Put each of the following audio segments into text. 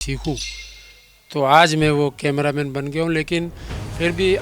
ठीक हूँ। तो आज मैं वो कैमरामैन बन गया हूँ, लेकिन फिर भी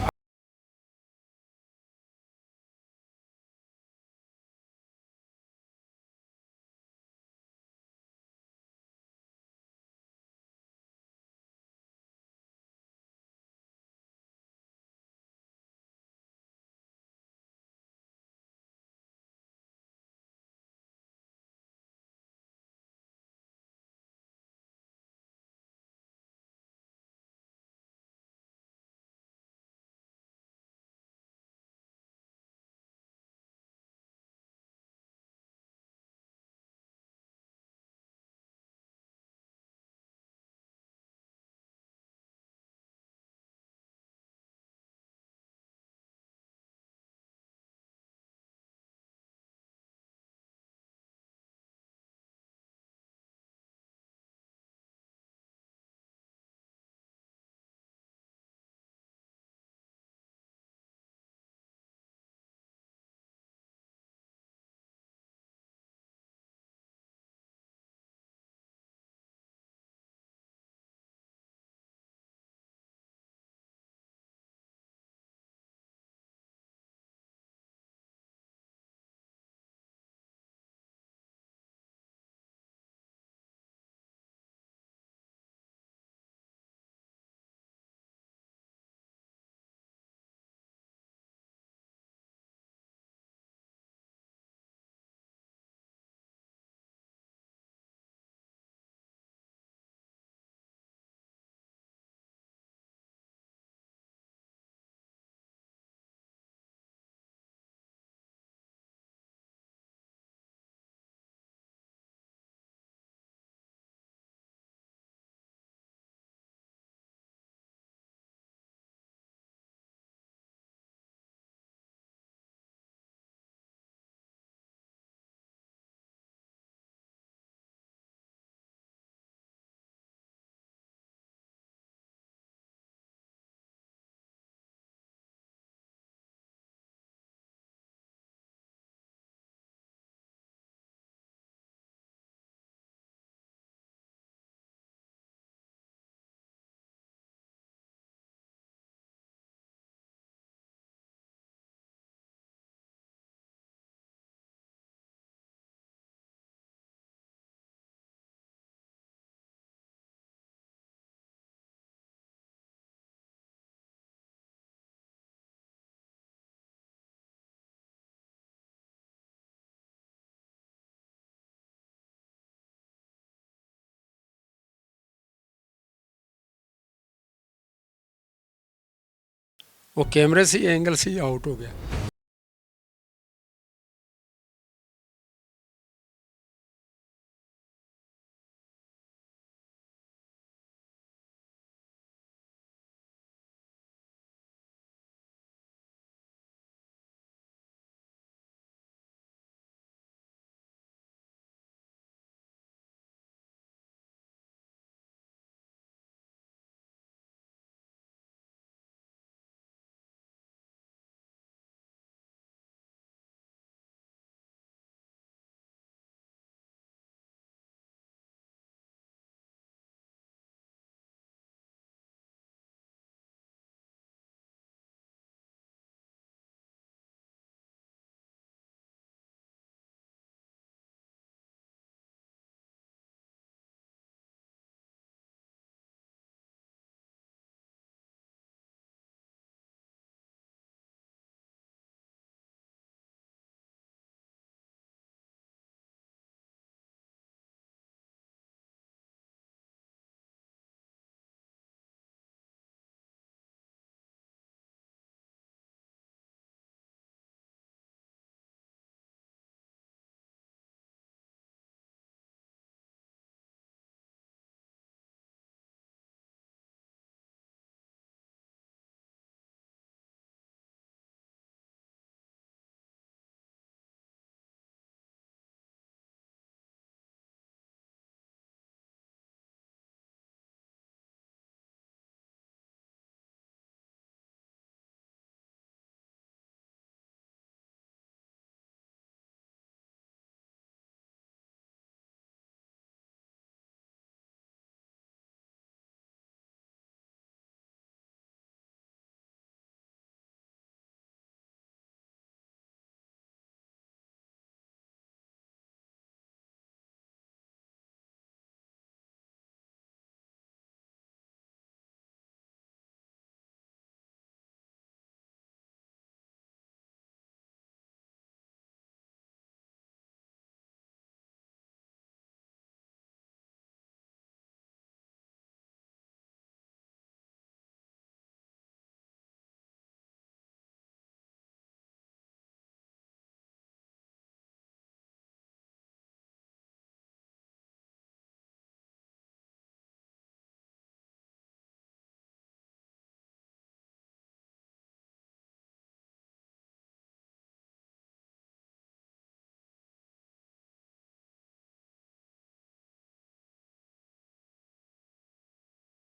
वो कैमरे से एंगल से ही आउट हो गया।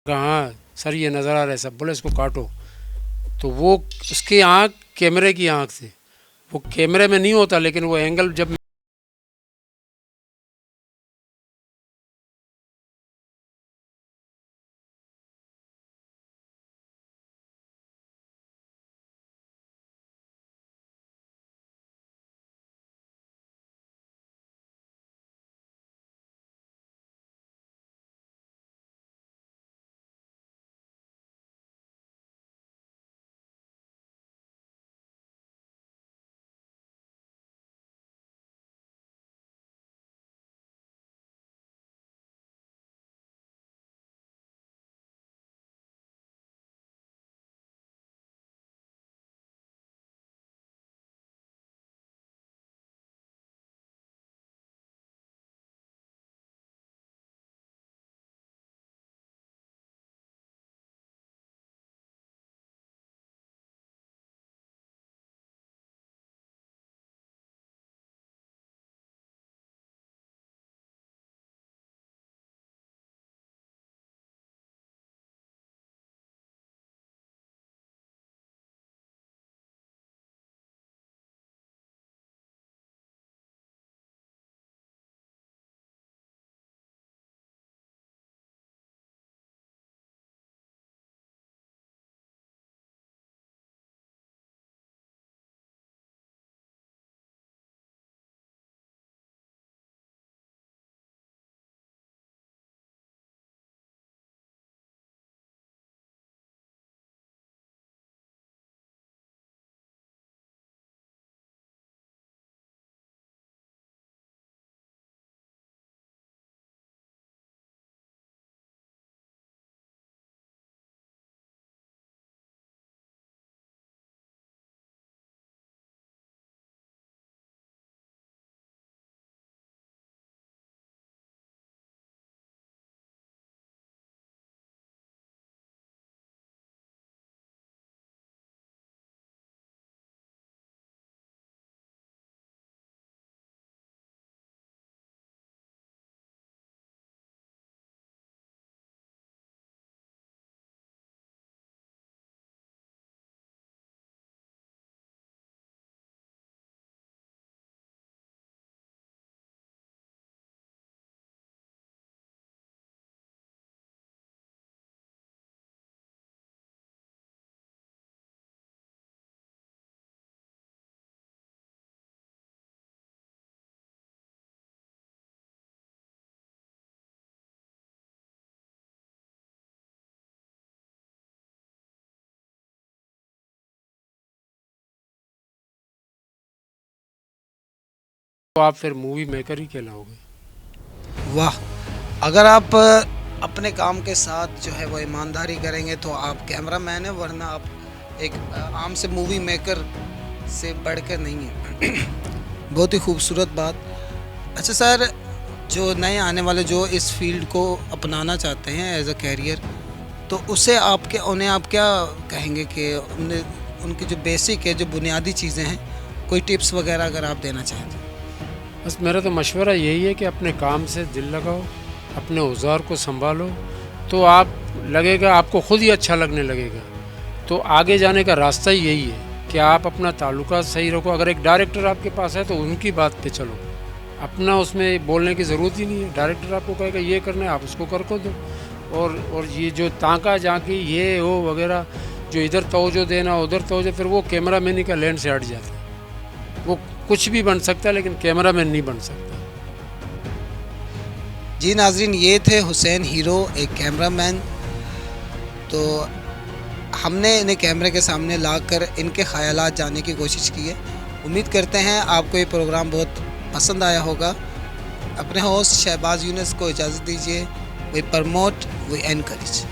हाँ सर ये नज़र आ रहा है सब, बोले इसको काटो। तो वो उसकी आँख कैमरे की आँख से, वो कैमरे में नहीं होता लेकिन वो एंगल जब तो आप फिर मूवी मेकर ही कहलाओगे। वाह, अगर आप अपने काम के साथ जो है वो ईमानदारी करेंगे तो आप कैमरा मैन है, वरना आप एक आम से मूवी मेकर से बढ़कर नहीं है। बहुत ही खूबसूरत बात। अच्छा सर, जो नए आने वाले जो इस फील्ड को अपनाना चाहते हैं एज अ कैरियर, तो उसे आपके उन्हें आप क्या कहेंगे कि उनकी जो बेसिक है, जो बुनियादी चीज़ें हैं, कोई टिप्स वगैरह अगर आप देना चाहें तो? बस मेरा तो मशवरा यही है कि अपने काम से दिल लगाओ, अपने औजार को संभालो, तो आप लगेगा आपको खुद ही अच्छा लगने लगेगा। तो आगे जाने का रास्ता ही यही है कि आप अपना ताल्लुकात सही रखो। अगर एक डायरेक्टर आपके पास है तो उनकी बात पे चलो, अपना उसमें बोलने की ज़रूरत ही नहीं है। डायरेक्टर आपको कहेगा ये करना है, आप उसको कर को दो। और ये जो ताका झांकी ये वो वगैरह, जो इधर तवज्जो देना उधर तवज्जो, फिर वो कैमरा मैनी का लेंस से हट जाता है। वो कुछ भी बन सकता है लेकिन कैमरा मैन नहीं बन सकता। जी नाजरीन, ये थे हुसैन हीरो, एक कैमरामैन। तो हमने इन्हें कैमरे के सामने लाकर इनके ख़यालात जानने की कोशिश की है। उम्मीद करते हैं आपको ये प्रोग्राम बहुत पसंद आया होगा। अपने होस्ट शहबाज यूनुस को इजाज़त दीजिए। We promote, we encourage.